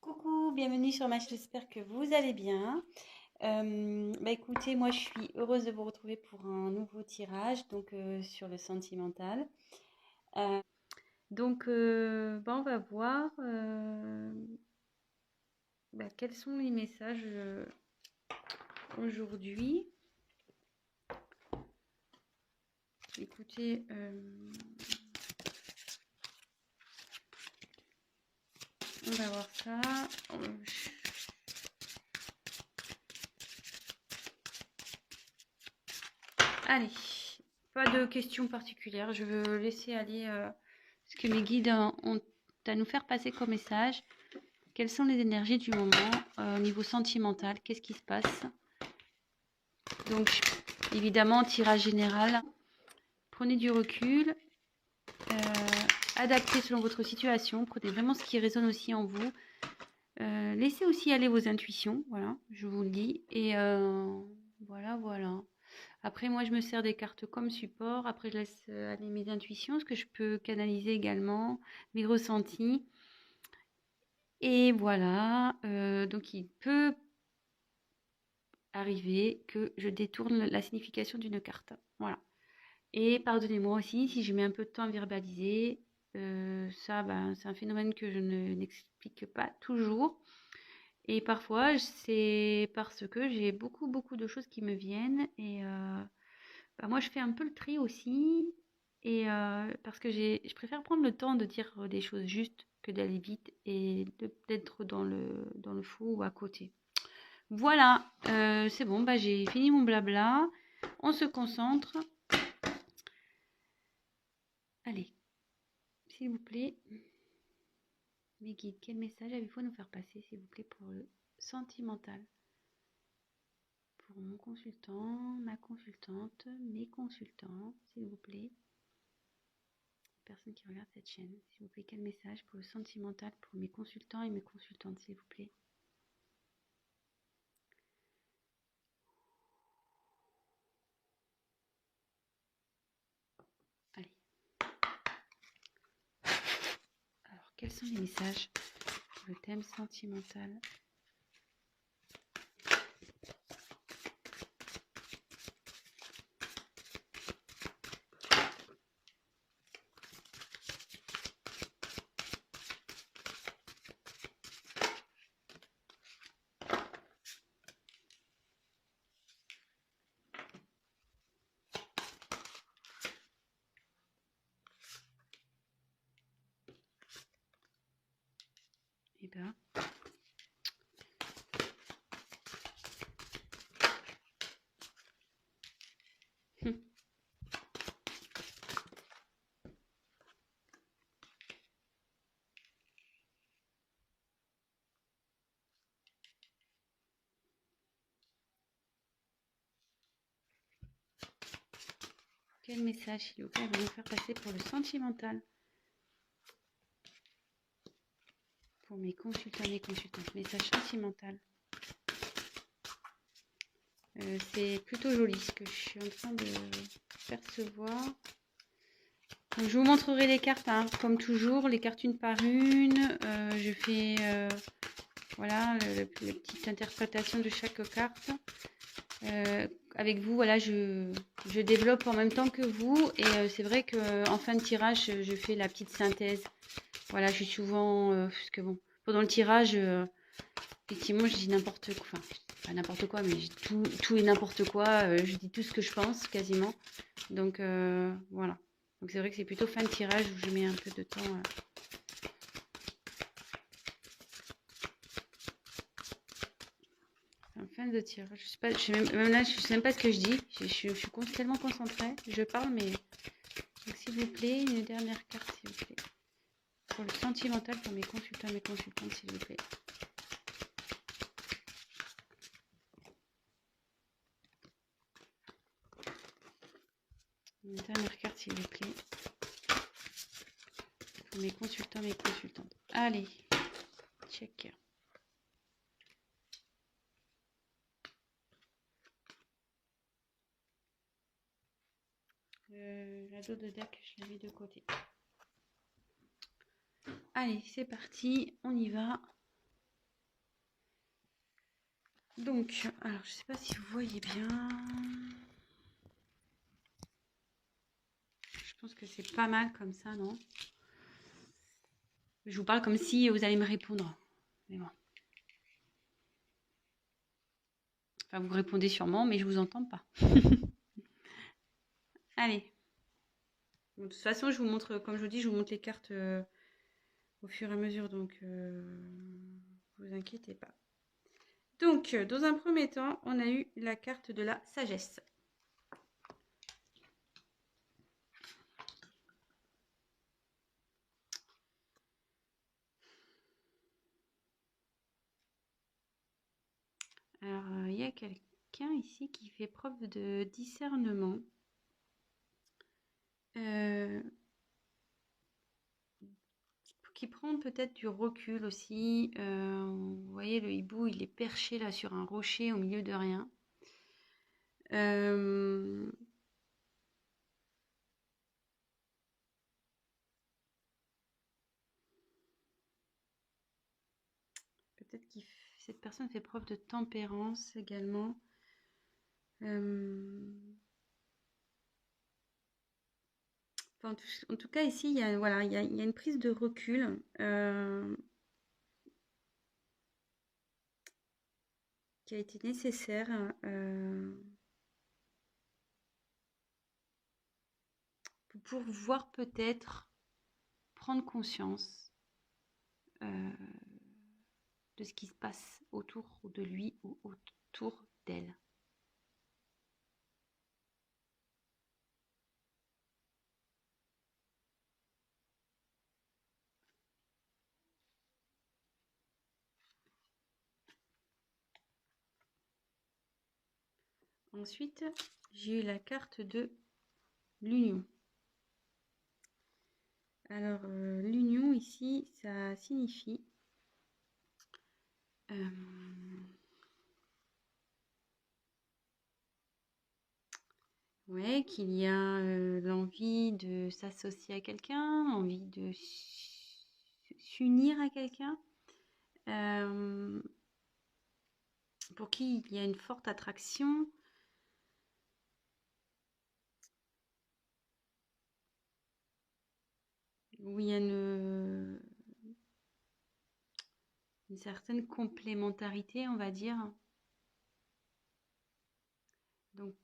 Coucou, bienvenue sur ma chaîne, j'espère que vous allez bien. Écoutez, moi je suis heureuse de vous retrouver pour un nouveau tirage sur le sentimental. Euh, on va voir quels sont les messages aujourd'hui. Écoutez, on va voir ça. Allez, pas de questions particulières. Je veux laisser aller ce que mes guides ont à nous faire passer comme message. Quelles sont les énergies du moment au niveau sentimental? Qu'est-ce qui se passe? Donc, évidemment, tirage général. Prenez du recul. Adaptez selon votre situation. Prenez vraiment ce qui résonne aussi en vous. Laissez aussi aller vos intuitions. Voilà, je vous le dis. Et voilà. Après, moi, je me sers des cartes comme support. Après, je laisse aller mes intuitions, ce que je peux canaliser également, mes ressentis. Et voilà. Donc, il peut arriver que je détourne la signification d'une carte. Voilà. Et pardonnez-moi aussi si je mets un peu de temps à verbaliser. C'est un phénomène que je n'explique pas toujours. Et parfois, c'est parce que j'ai beaucoup de choses qui me viennent. Et moi, je fais un peu le tri aussi. Et parce que je préfère prendre le temps de dire des choses justes que d'aller vite et d'être dans le faux ou à côté. Voilà, c'est bon, j'ai fini mon blabla. On se concentre. Allez, s'il vous plaît, mes guides, quel message avez-vous à nous faire passer, s'il vous plaît, pour le sentimental? Pour mon consultant, ma consultante, mes consultants, s'il vous plaît. Personne qui regarde cette chaîne, s'il vous plaît, quel message pour le sentimental, pour mes consultants et mes consultantes, s'il vous plaît? Allez. Alors, quels sont les messages pour le thème sentimental? Eh bien, quel message, s'il vous plaît, va nous faire passer pour le sentimental? Pour mes consultants et mes consultantes, message sentimental. C'est plutôt joli ce que je suis en train de percevoir. Donc, je vous montrerai les cartes, hein, comme toujours, les cartes une par une. Je fais voilà la petite interprétation de chaque carte. Avec vous, voilà, je développe en même temps que vous. Et c'est vrai qu'en fin de tirage, je fais la petite synthèse. Voilà, je suis souvent... parce que bon, pendant le tirage, effectivement, je dis n'importe quoi. Enfin, pas n'importe quoi, mais tout et n'importe quoi. Je dis tout ce que je pense, quasiment. Donc, voilà. Donc, c'est vrai que c'est plutôt fin de tirage où je mets un peu de temps. En fin de tirage. Je sais pas, même là, je sais même pas ce que je dis. Je suis tellement concentrée. Je parle, mais... Donc, s'il vous plaît, une dernière carte, s'il vous plaît. Pour le sentimental, pour mes consultants et mes consultantes, s'il vous plaît. Une dernière carte, s'il vous plaît. Pour mes consultants, mes consultantes. Allez, check. La dos de deck, je l'ai mis de côté. Allez, c'est parti, on y va. Donc, alors je sais pas si vous voyez bien. Je pense que c'est pas mal comme ça, non? Je vous parle comme si vous allez me répondre. Mais bon. Enfin, vous répondez sûrement, mais je vous entends pas. Allez. Bon, de toute façon, je vous montre, comme je vous dis, je vous montre les cartes au fur et à mesure, donc vous inquiétez pas. Donc, dans un premier temps, on a eu la carte de la sagesse. Alors, il y a quelqu'un ici qui fait preuve de discernement. Qui prend peut-être du recul aussi. Vous voyez, le hibou, il est perché là sur un rocher au milieu de rien. Peut-être que cette personne fait preuve de tempérance également. Enfin, en tout cas, ici, il y a, voilà, il y a une prise de recul qui a été nécessaire pour pouvoir peut-être prendre conscience de ce qui se passe autour de lui ou autour d'elle. Ensuite, j'ai eu la carte de l'union. Alors, l'union ici, ça signifie ouais, qu'il y a l'envie de s'associer à quelqu'un, envie de s'unir à quelqu'un, pour qui il y a une forte attraction. Où il y a une certaine complémentarité, on va dire. Donc,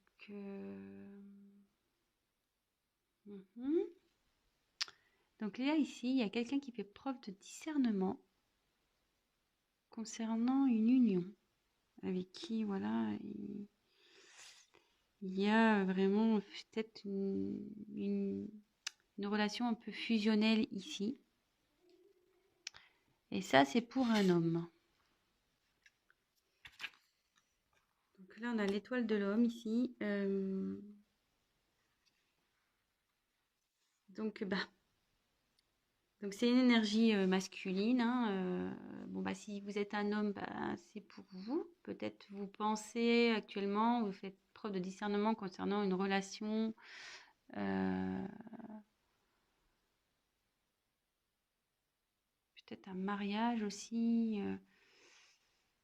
donc là, ici, il y a quelqu'un qui fait preuve de discernement concernant une union avec qui, voilà, il y a vraiment peut-être une relation un peu fusionnelle ici. Et ça, c'est pour un homme. Donc là, on a l'étoile de l'homme ici. Donc, c'est une énergie masculine. Hein, bon, si vous êtes un homme, c'est pour vous. Peut-être vous pensez actuellement, vous faites preuve de discernement concernant une relation. Peut-être un mariage aussi.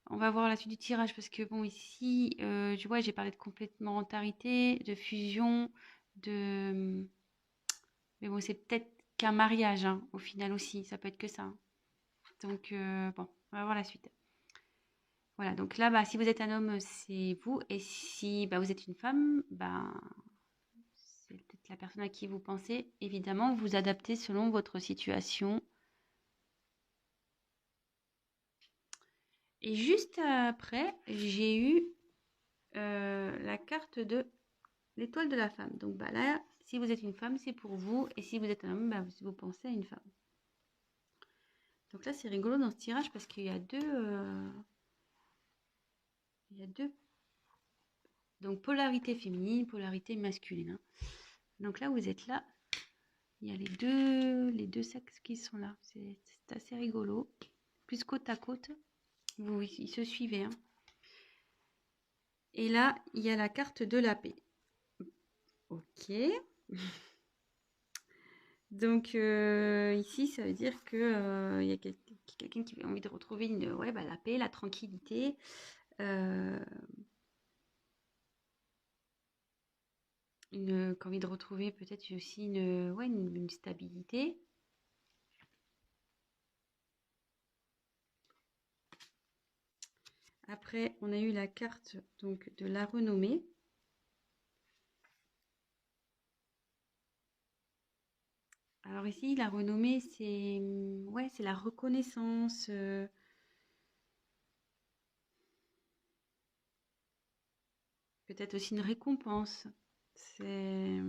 On va voir la suite du tirage parce que bon ici, tu vois, j'ai parlé de complémentarité, de fusion, de... Mais bon, c'est peut-être qu'un mariage hein, au final aussi, ça peut être que ça. Hein. Donc bon, on va voir la suite. Voilà, donc là, si vous êtes un homme, c'est vous. Et si vous êtes une femme, c'est peut-être la personne à qui vous pensez. Évidemment, vous adaptez selon votre situation. Et juste après, j'ai eu la carte de l'étoile de la femme. Donc là, si vous êtes une femme, c'est pour vous. Et si vous êtes un homme, vous pensez à une femme. Donc là, c'est rigolo dans ce tirage parce qu'il y a deux... Donc polarité féminine, polarité masculine. Hein. Donc là, vous êtes là. Il y a les deux sexes qui sont là. C'est assez rigolo. Plus côte à côte. Ils se suivaient. Hein. Et là, il y a la carte de la paix. Ok. Donc ici, ça veut dire que y a quelqu'un qui a envie de retrouver la paix, la tranquillité. Envie de retrouver peut-être aussi une stabilité. Après, on a eu la carte donc de la renommée. Alors ici, la renommée, c'est c'est la reconnaissance. Peut-être aussi une récompense. C'est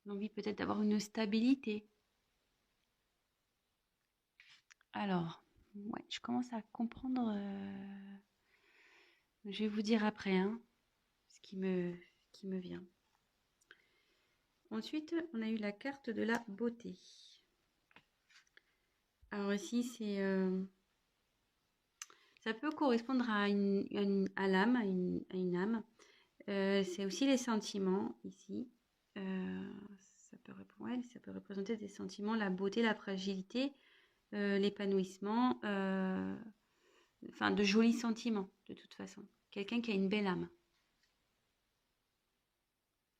l'envie peut-être d'avoir une stabilité. Alors, ouais, je commence à comprendre. Je vais vous dire après hein, ce qui me vient. Ensuite, on a eu la carte de la beauté. Alors ici, ça peut correspondre à l'âme, à une âme. C'est aussi les sentiments ici. Ça peut représenter des sentiments, la beauté, la fragilité, l'épanouissement, enfin de jolis sentiments de toute façon. Quelqu'un qui a une belle âme.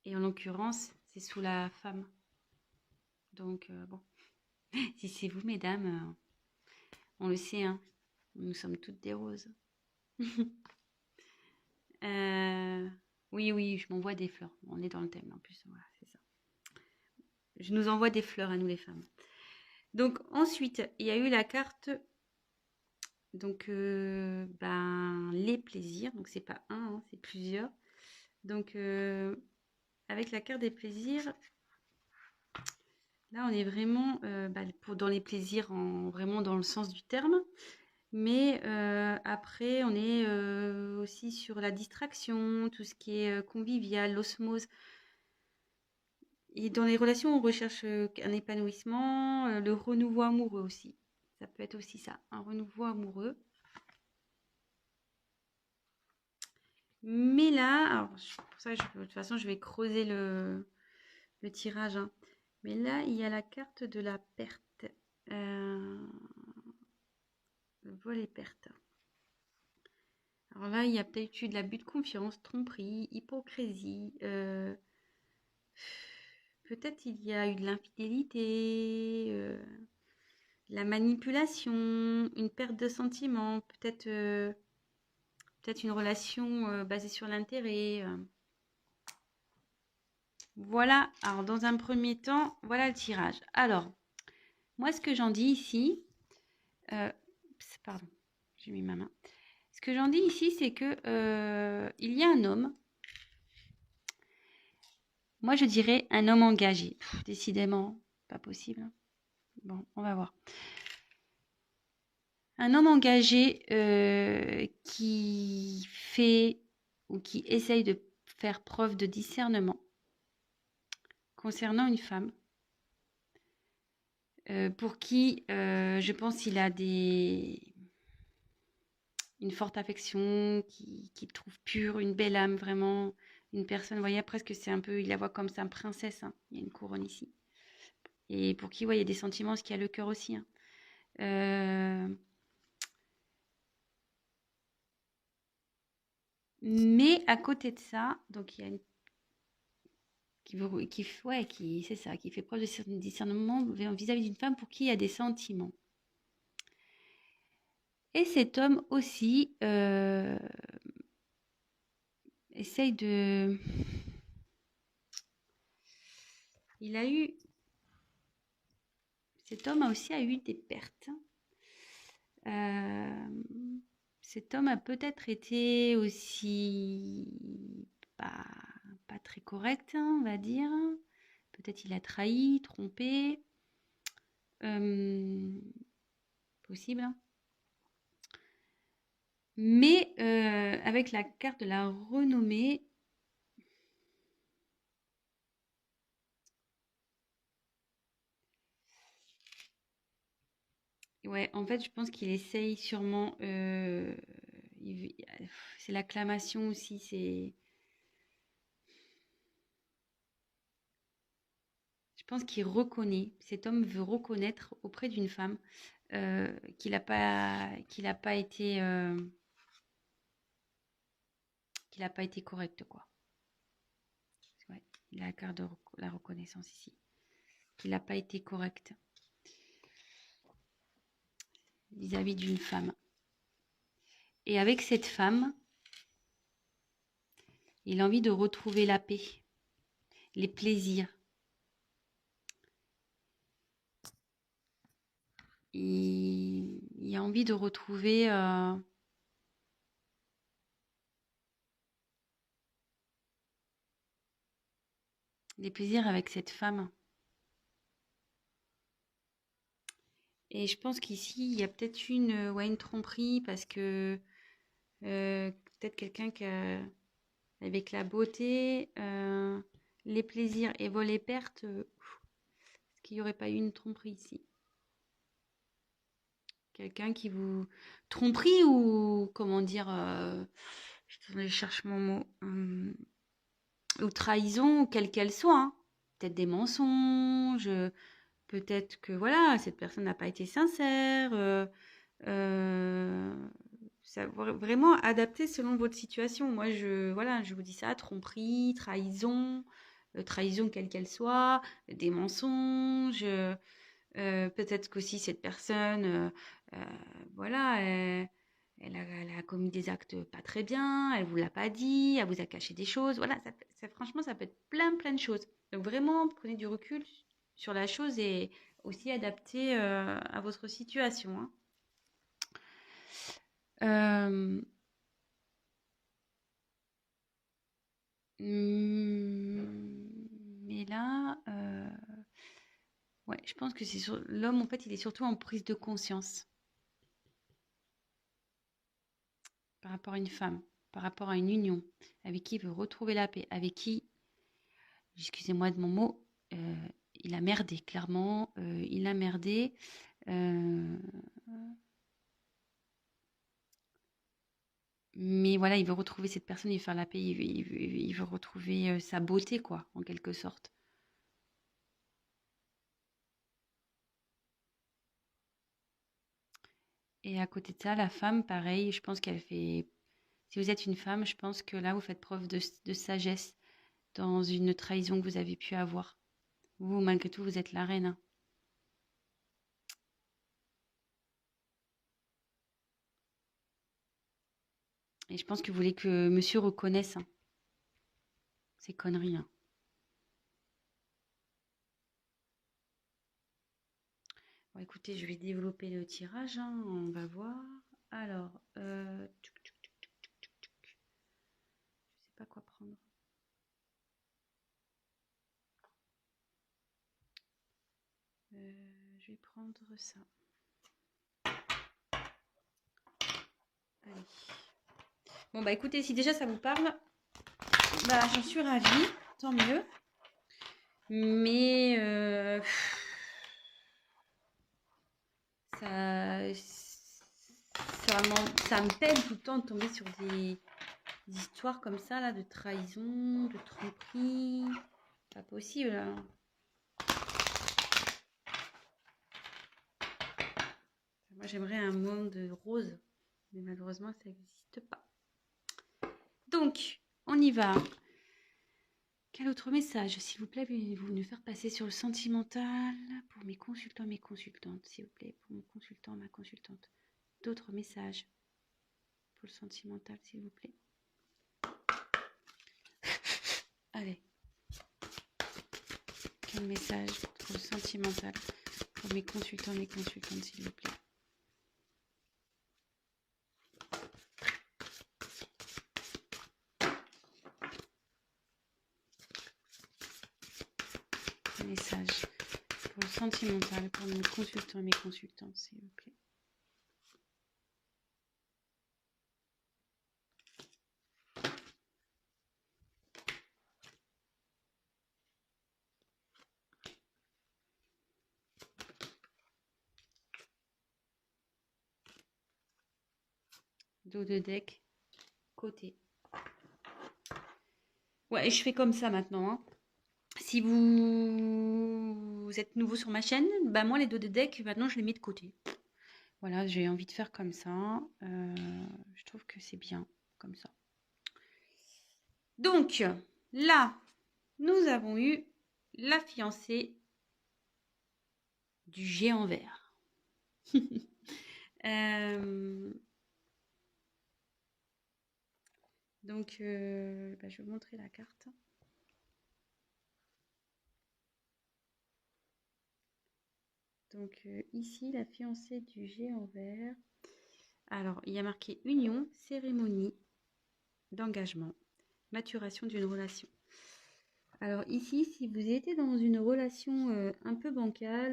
Et en l'occurrence, c'est sous la femme. Donc bon, si c'est vous mesdames, on le sait, hein, nous sommes toutes des roses. Oui, je m'envoie des fleurs. On est dans le thème en plus, voilà, c'est ça. Je nous envoie des fleurs à nous les femmes. Donc ensuite, il y a eu la carte, donc les plaisirs. Donc c'est pas un, hein, c'est plusieurs. Donc avec la carte des plaisirs, là on est vraiment dans les plaisirs, vraiment dans le sens du terme. Mais après, on est aussi sur la distraction, tout ce qui est convivial, l'osmose. Et dans les relations, on recherche un épanouissement, le renouveau amoureux aussi. Ça peut être aussi ça, un renouveau amoureux. Mais là, alors, pour ça, de toute façon, je vais creuser le tirage, hein. Mais là, il y a la carte de la perte. Le vol et perte. Alors là, il y a peut-être eu de l'abus de confiance, tromperie, hypocrisie. Peut-être il y a eu de l'infidélité, la manipulation, une perte de sentiments, peut-être une relation basée sur l'intérêt. Voilà, alors dans un premier temps, voilà le tirage. Alors, moi ce que j'en dis ici, pardon, j'ai mis ma main. Ce que j'en dis ici, c'est que il y a un homme. Moi, je dirais un homme engagé. Décidément, pas possible. Bon, on va voir. Un homme engagé qui fait ou qui essaye de faire preuve de discernement concernant une femme pour qui, je pense, il a une forte affection, qui trouve pure, une belle âme, vraiment, une personne, vous voyez, presque c'est un peu, il la voit comme sa princesse, hein. Il y a une couronne ici. Et pour qui, il y a des sentiments, parce qu'il y a le cœur aussi, hein. Mais à côté de ça, donc il y a une c'est ça, qui fait preuve de discernement vis-à-vis d'une femme pour qui il y a des sentiments. Et cet homme aussi essaye de... Cet homme a aussi eu des pertes. Cet homme a peut-être été aussi pas très correct, hein, on va dire. Peut-être il a trahi, trompé. Possible, hein. Mais avec la carte de la renommée, ouais, en fait, je pense qu'il essaye sûrement. C'est l'acclamation aussi. pense qu'il reconnaît, cet homme veut reconnaître auprès d'une femme qu'il n'a pas été correct, quoi. Ouais, il a la carte de la reconnaissance ici. Qu'il n'a pas été correct vis-à-vis d'une femme. Et avec cette femme, il a envie de retrouver la paix, les plaisirs. Il a envie de retrouver les plaisirs avec cette femme. Et je pense qu'ici, il y a peut-être une tromperie parce que peut-être quelqu'un qui a, avec la beauté, les plaisirs et les pertes, est-ce qu'il n'y aurait pas eu une tromperie ici? Quelqu'un qui vous... Tromperie ou, comment dire, je cherche mon mot, ou trahison, quelle qu'elle soit, hein. Peut-être des mensonges, peut-être que, voilà, cette personne n'a pas été sincère, ça, vraiment adapté selon votre situation. Moi, je vous dis ça, tromperie, trahison, trahison quelle qu'elle soit, des mensonges, peut-être qu'aussi cette personne, voilà, elle a commis des actes pas très bien, elle vous l'a pas dit, elle vous a caché des choses. Voilà, franchement, ça peut être plein de choses. Donc vraiment, prenez du recul sur la chose et aussi adapté à votre situation, hein. Mais là, ouais, je pense que c'est l'homme, en fait, il est surtout en prise de conscience par rapport à une femme, par rapport à une union, avec qui il veut retrouver la paix, avec qui, excusez-moi de mon mot, il a merdé, clairement, il a merdé. Mais voilà, il veut retrouver cette personne, il veut faire la paix, il veut retrouver sa beauté, quoi, en quelque sorte. Et à côté de ça, la femme, pareil, je pense qu'elle fait... Si vous êtes une femme, je pense que là, vous faites preuve de sagesse dans une trahison que vous avez pu avoir. Vous, malgré tout, vous êtes la reine, hein. Et je pense que vous voulez que monsieur reconnaisse, hein, ces conneries, hein. Bon, écoutez, je vais développer le tirage, hein, on va voir. Alors, je sais pas quoi prendre. Je vais prendre ça. Allez. Bon, bah écoutez, si déjà ça vous parle, bah j'en suis ravie, tant mieux. Mais ça me peine tout le temps de tomber sur des histoires comme ça, là, de trahison, de tromperie. Pas possible, hein. Moi, j'aimerais un monde rose, mais malheureusement, ça n'existe pas. Donc, on y va. Quel autre message, s'il vous plaît, voulez-vous nous faire passer sur le sentimental pour mes consultants, mes consultantes, s'il vous plaît, pour mon consultant, ma consultante. D'autres messages pour le sentimental, s'il vous plaît. Allez. Quel message pour le sentimental pour mes consultants, mes consultantes, s'il vous plaît. Message pour le sentimental pour mes consultants et mes consultantes, s'il vous plaît. Dos de deck, côté. Ouais, je fais comme ça maintenant, hein. Si vous êtes nouveau sur ma chaîne, bah moi les dos de deck, maintenant je les mets de côté. Voilà, j'ai envie de faire comme ça. Je trouve que c'est bien comme ça. Donc là, nous avons eu la fiancée du géant vert. Donc, je vais vous montrer la carte. Donc ici, la fiancée du géant vert. Alors, il y a marqué union, cérémonie d'engagement, maturation d'une relation. Alors ici, si vous étiez dans une relation un peu bancale,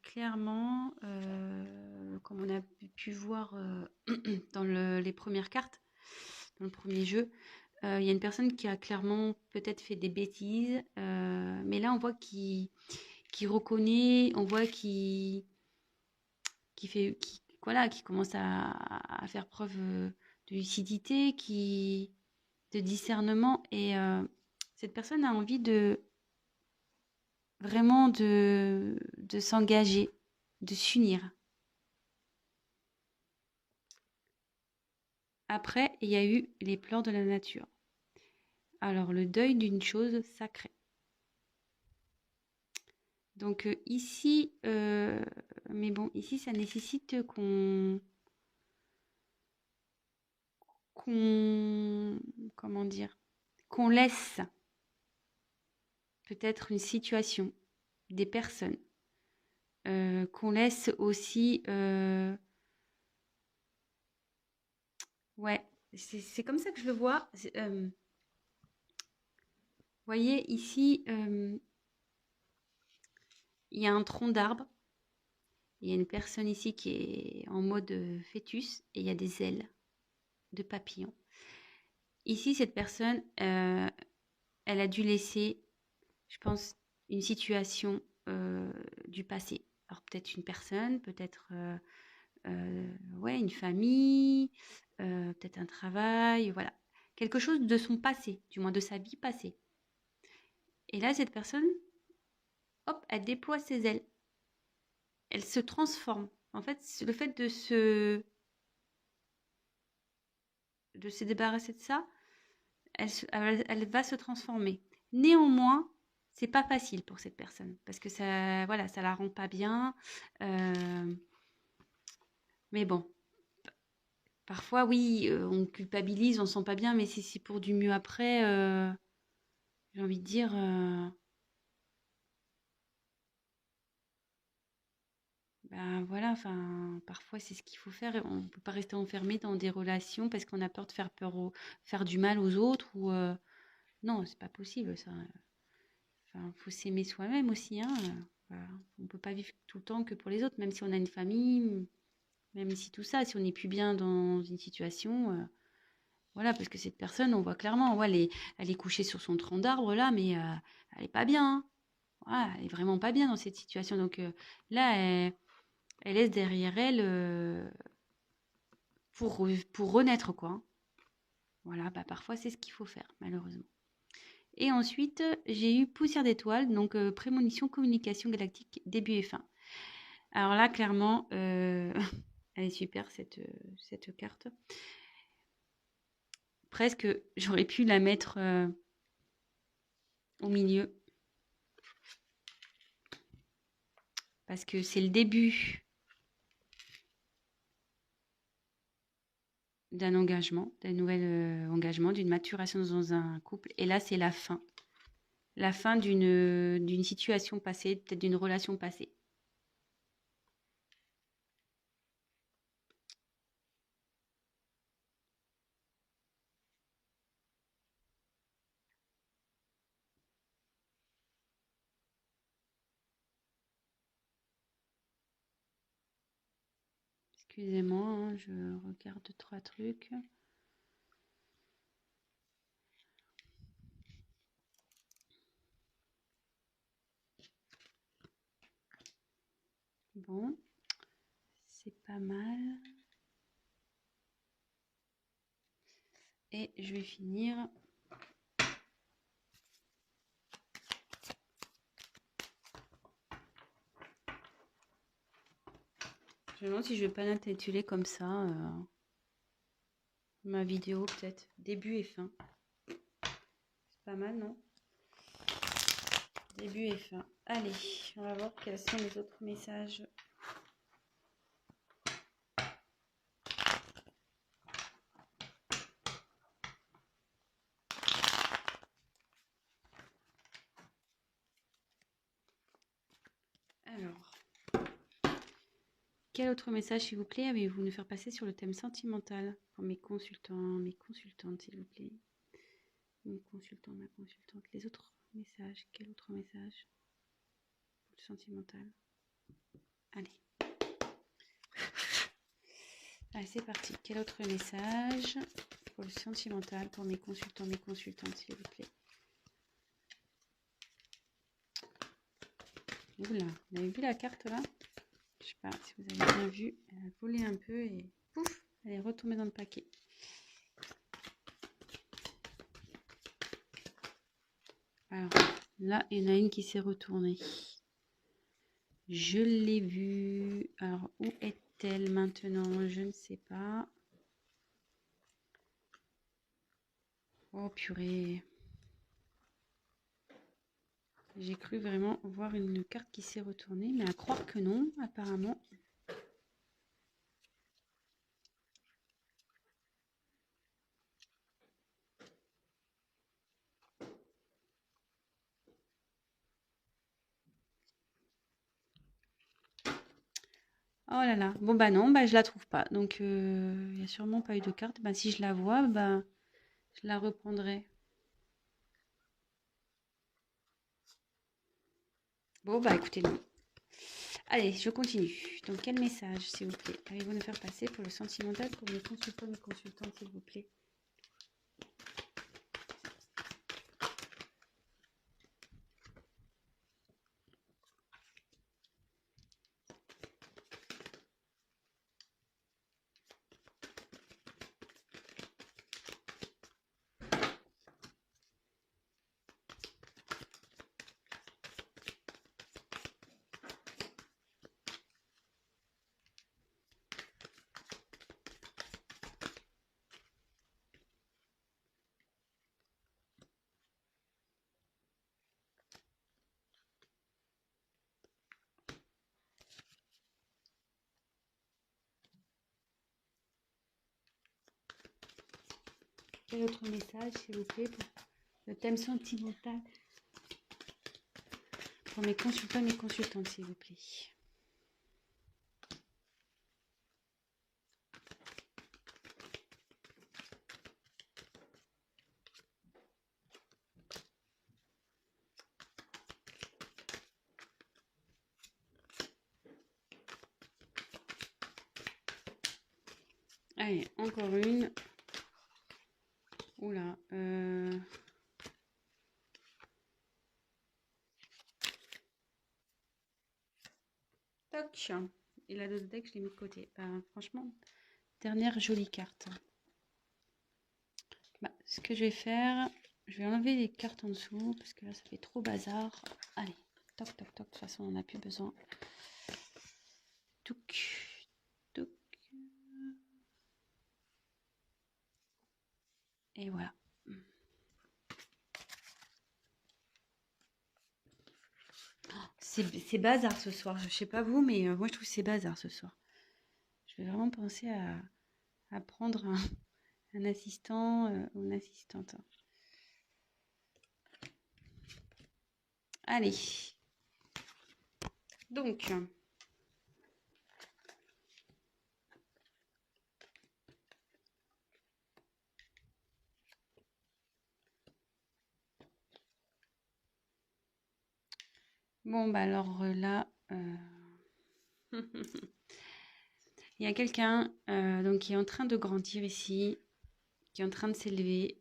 clairement, comme on a pu voir dans les premières cartes, dans le premier jeu, il y a une personne qui a clairement peut-être fait des bêtises, mais là on voit qu'il reconnaît, on voit qu'il voilà, qui commence à faire preuve de lucidité, de discernement, et cette personne a envie vraiment de s'engager, de s'unir. Après, il y a eu les pleurs de la nature. Alors, le deuil d'une chose sacrée. Donc ici, mais bon, ici, ça nécessite comment dire, qu'on laisse peut-être une situation, des personnes, qu'on laisse aussi, ouais, c'est comme ça que je le vois. Voyez ici, il y a un tronc d'arbre. Il y a une personne ici qui est en mode fœtus et il y a des ailes de papillon. Ici, cette personne, elle a dû laisser, je pense, une situation du passé. Alors peut-être une personne, peut-être ouais, une famille, peut-être un travail, voilà. Quelque chose de son passé, du moins de sa vie passée. Et là, cette personne, hop, elle déploie ses ailes. Elle se transforme. En fait, le fait de se débarrasser de ça, elle va se transformer. Néanmoins, c'est pas facile pour cette personne parce que ça, voilà, ça la rend pas bien. Mais bon, parfois, oui, on culpabilise, on se sent pas bien, mais si c'est pour du mieux après, j'ai envie de dire, ben voilà, enfin, parfois c'est ce qu'il faut faire. On peut pas rester enfermé dans des relations parce qu'on a peur de faire du mal aux autres ou non, c'est pas possible ça. Enfin, faut s'aimer soi-même aussi, hein. Voilà. On peut pas vivre tout le temps que pour les autres, même si on a une famille, même si tout ça, si on n'est plus bien dans une situation, voilà, parce que cette personne, on voit clairement, ouais, elle est couchée sur son tronc d'arbre là, mais elle est pas bien, hein. Voilà, elle est vraiment pas bien dans cette situation. Donc là, elle laisse derrière elle pour renaître, quoi, hein. Voilà, bah parfois c'est ce qu'il faut faire, malheureusement. Et ensuite, j'ai eu Poussière d'étoiles, donc prémonition, communication galactique, début et fin. Alors là, clairement, elle est super cette carte. Presque, j'aurais pu la mettre au milieu. Parce que c'est le début d'un engagement, d'un nouvel engagement, d'une maturation dans un couple. Et là, c'est la fin. La fin d'une situation passée, peut-être d'une relation passée. Excusez-moi, hein, je regarde 3 trucs. Bon, c'est pas mal. Et je vais finir Je me demande si je vais pas l'intituler comme ça. Ma vidéo peut-être. Début et fin. C'est pas mal, non? Début et fin. Allez, on va voir quels sont les autres messages. Alors, quel autre message, s'il vous plaît, avez-vous nous faire passer sur le thème sentimental pour mes consultants, mes consultantes, s'il vous plaît? Mon consultant, ma consultante. Les autres messages, quel autre message pour le sentimental? Allez. Allez, c'est parti. Quel autre message pour le sentimental pour mes consultants, mes consultantes, s'il vous plaît? Oula, vous avez vu la carte là? Je sais pas si vous avez bien vu. Elle a volé un peu et pouf, elle est retombée dans le paquet. Alors là, il y en a une qui s'est retournée. Je l'ai vue. Alors, où est-elle maintenant? Je ne sais pas. Oh purée. J'ai cru vraiment voir une carte qui s'est retournée, mais à croire que non, apparemment. Oh là là. Bon bah non, bah je la trouve pas. Donc il n'y a sûrement pas eu de carte. Bah si je la vois, bah je la reprendrai. Bon bah écoutez, non. Allez, je continue. Donc quel message, s'il vous plaît, allez-vous nous faire passer pour le sentimental pour mes consultants et consultantes, s'il vous plaît? Quel autre message, s'il vous plaît, pour le thème sentimental pour mes consultants et mes consultantes, s'il vous plaît? Allez, encore une. Oula. Toc. Et la dose deck, je l'ai mis de côté. Franchement, dernière jolie carte. Bah, ce que je vais faire, je vais enlever les cartes en dessous parce que là, ça fait trop bazar. Allez, toc, toc, toc. De toute façon, on n'en a plus besoin. Touc, touc. Et voilà. C'est bazar ce soir. Je sais pas vous, mais moi je trouve que c'est bazar ce soir. Je vais vraiment penser à prendre un assistant ou une assistante. Allez. Donc. Bon, bah alors là. Il y a quelqu'un donc qui est en train de grandir ici, qui est en train de s'élever,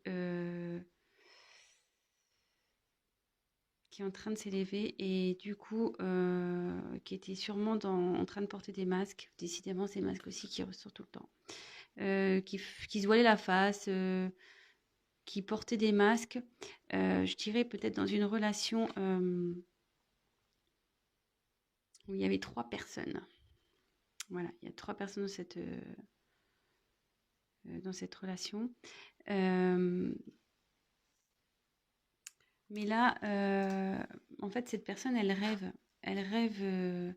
et du coup qui était sûrement en train de porter des masques. Décidément, ces masques aussi qui ressortent tout le temps. Qui se voilait la face, qui portait des masques. Je dirais peut-être dans une relation où il y avait 3 personnes. Voilà, il y a 3 personnes dans cette relation. Mais là, en fait, cette personne, elle rêve. Elle rêve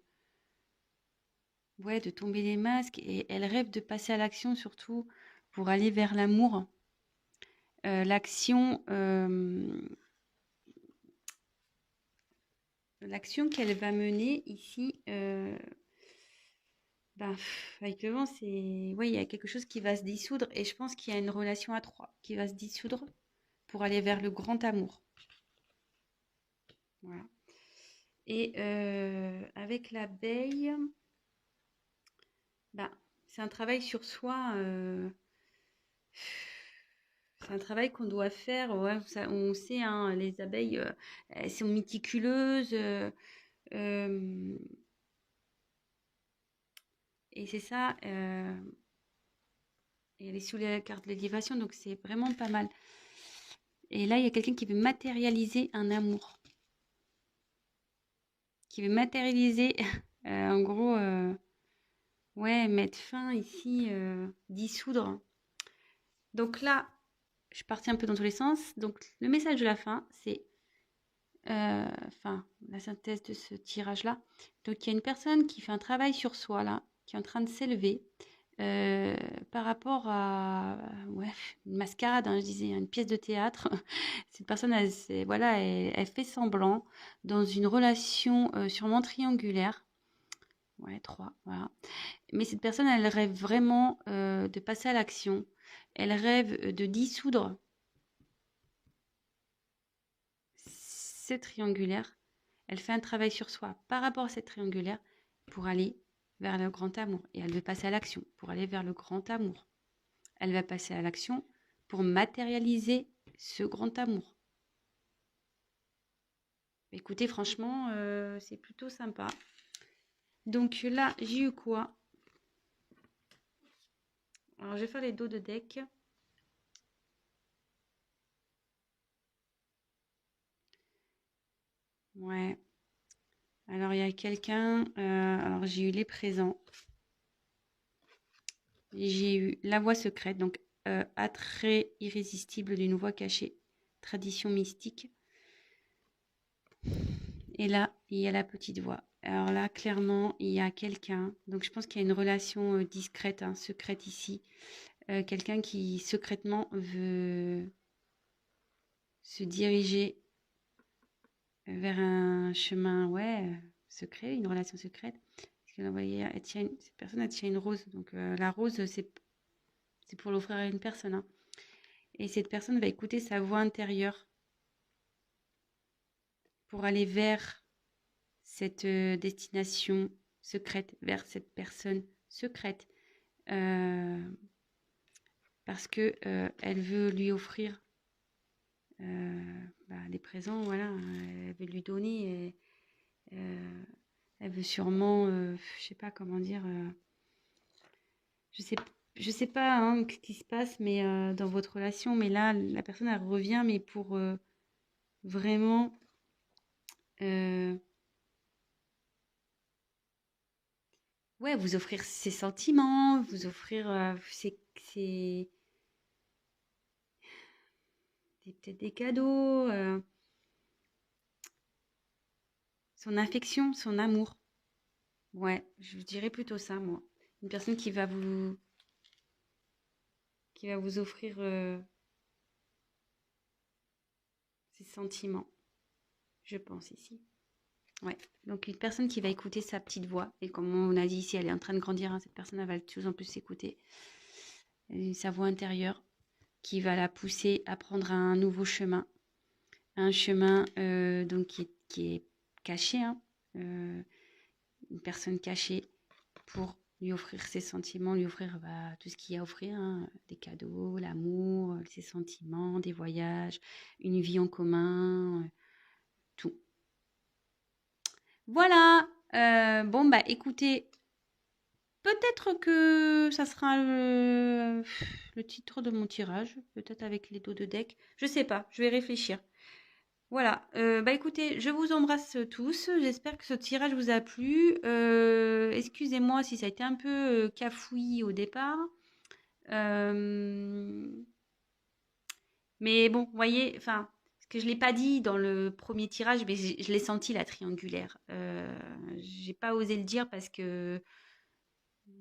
ouais, de tomber les masques et elle rêve de passer à l'action surtout pour aller vers l'amour. L'action qu'elle va mener ici, avec le vent, c'est... Oui, il y a quelque chose qui va se dissoudre et je pense qu'il y a une relation à 3 qui va se dissoudre pour aller vers le grand amour. Voilà. Et avec l'abeille, c'est un travail sur soi. C'est un travail qu'on doit faire. Ouais, on sait, hein, les abeilles, elles sont méticuleuses. Euh, et c'est ça. Et elle est sous la carte de l'élévation, donc c'est vraiment pas mal. Et là, il y a quelqu'un qui veut matérialiser un amour. Qui veut matérialiser, en gros, ouais, mettre fin ici, dissoudre. Donc là, je suis partie un peu dans tous les sens. Donc le message de la fin, c'est la synthèse de ce tirage-là. Donc il y a une personne qui fait un travail sur soi là, qui est en train de s'élever par rapport à une mascarade, hein, je disais, une pièce de théâtre. Cette personne, elle fait semblant dans une relation sûrement triangulaire. Ouais, 3, voilà. Mais cette personne, elle rêve vraiment de passer à l'action. Elle rêve de dissoudre cette triangulaire. Elle fait un travail sur soi par rapport à cette triangulaire pour aller vers le grand amour. Et elle veut passer à l'action pour aller vers le grand amour. Elle va passer à l'action pour matérialiser ce grand amour. Écoutez, franchement, c'est plutôt sympa. Donc là, j'ai eu quoi? Alors, je vais faire les dos de deck. Ouais. Alors, il y a quelqu'un... alors, j'ai eu les présents. J'ai eu la voix secrète, donc attrait irrésistible d'une voix cachée, tradition mystique. Et là, il y a la petite voix. Alors là, clairement, il y a quelqu'un. Donc, je pense qu'il y a une relation discrète, hein, secrète ici. Quelqu'un qui secrètement veut se diriger vers un chemin, secret, une relation secrète. Parce qu'elle envoyait, cette personne, elle tient une rose. Donc, la rose, c'est pour l'offrir à une personne, hein. Et cette personne va écouter sa voix intérieure pour aller vers cette destination secrète, vers cette personne secrète. Parce que elle veut lui offrir des présents, voilà. Elle veut lui donner. Et, elle veut sûrement, je sais pas comment dire. Je sais pas, hein, ce qui se passe, mais dans votre relation. Mais là, la personne elle revient, mais pour vraiment. Vous offrir ses sentiments, vous offrir peut-être des cadeaux, son affection, son amour. Ouais, je dirais plutôt ça, moi. Une personne qui va vous offrir ses sentiments, je pense ici. Ouais, donc une personne qui va écouter sa petite voix. Et comme on a dit ici, elle est en train de grandir, hein, cette personne elle va de plus en plus s'écouter. Sa voix intérieure qui va la pousser à prendre un nouveau chemin. Un chemin donc qui est caché, hein, une personne cachée pour lui offrir ses sentiments, lui offrir tout ce qu'il y a à offrir, hein, des cadeaux, l'amour, ses sentiments, des voyages, une vie en commun, tout. Voilà. Bon, écoutez, peut-être que ça sera le titre de mon tirage, peut-être avec les dos de deck. Je sais pas, je vais réfléchir. Voilà, bah écoutez, je vous embrasse tous. J'espère que ce tirage vous a plu. Excusez-moi si ça a été un peu cafouillis au départ. Euh, mais bon, vous voyez, enfin, ce que je ne l'ai pas dit dans le premier tirage, mais je l'ai senti la triangulaire. J'ai pas osé le dire parce que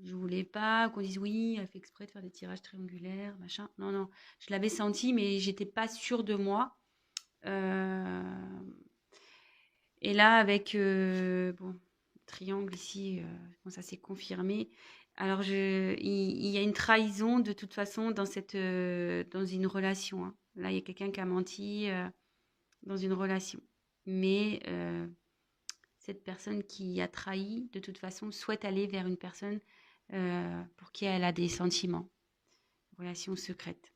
je voulais pas qu'on dise oui, elle fait exprès de faire des tirages triangulaires, machin. Non, non, je l'avais senti, mais j'étais pas sûre de moi. Euh, Et là, avec bon, triangle ici, bon, ça s'est confirmé. Alors, il y a une trahison de toute façon dans une relation, hein. Là, il y a quelqu'un qui a menti dans une relation. Mais cette personne qui a trahi, de toute façon, souhaite aller vers une personne pour qui elle a des sentiments, relation secrète.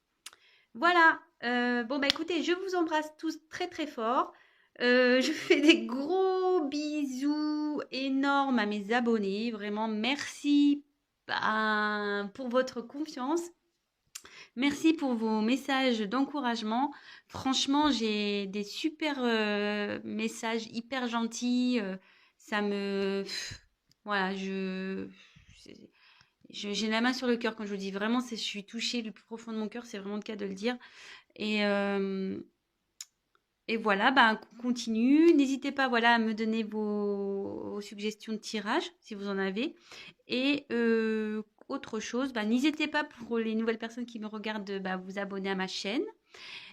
Voilà. Bon, bah écoutez, je vous embrasse tous très très fort. Je fais des gros bisous énormes à mes abonnés. Vraiment, merci pour votre confiance. Merci pour vos messages d'encouragement. Franchement, j'ai des super messages hyper gentils. Ça me... Voilà, j'ai la main sur le cœur quand je vous dis vraiment, je suis touchée du plus profond de mon cœur. C'est vraiment le cas de le dire. Et, euh, et voilà, bah, on continue. N'hésitez pas voilà, à me donner vos suggestions de tirage, si vous en avez. Et autre chose, bah, n'hésitez pas pour les nouvelles personnes qui me regardent, bah, vous abonner à ma chaîne.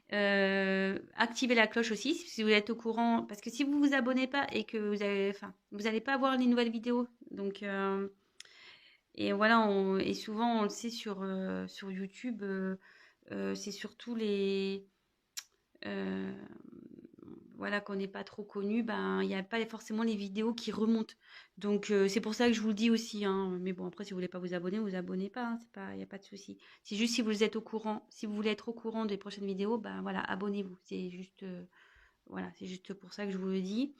Activez la cloche aussi si vous êtes au courant. Parce que si vous vous abonnez pas et que vous n'allez pas voir les nouvelles vidéos. Donc, et voilà, et souvent on le sait sur YouTube, c'est surtout euh, voilà, qu'on n'est pas trop connu, ben il n'y a pas forcément les vidéos qui remontent. Donc c'est pour ça que je vous le dis aussi, hein. Mais bon, après, si vous voulez pas vous abonnez pas, hein. C'est pas, il n'y a pas de souci. C'est juste si vous êtes au courant, si vous voulez être au courant des prochaines vidéos, ben voilà, abonnez-vous. C'est juste, voilà, c'est juste pour ça que je vous le dis.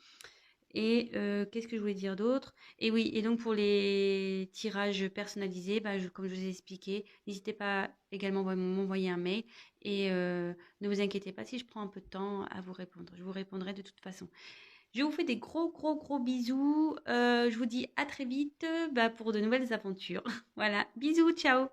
Et qu'est-ce que je voulais dire d'autre? Et oui, et donc pour les tirages personnalisés, bah, comme je vous ai expliqué, n'hésitez pas également à m'envoyer un mail et ne vous inquiétez pas si je prends un peu de temps à vous répondre. Je vous répondrai de toute façon. Je vous fais des gros, gros, gros bisous. Je vous dis à très vite bah, pour de nouvelles aventures. Voilà, bisous, ciao!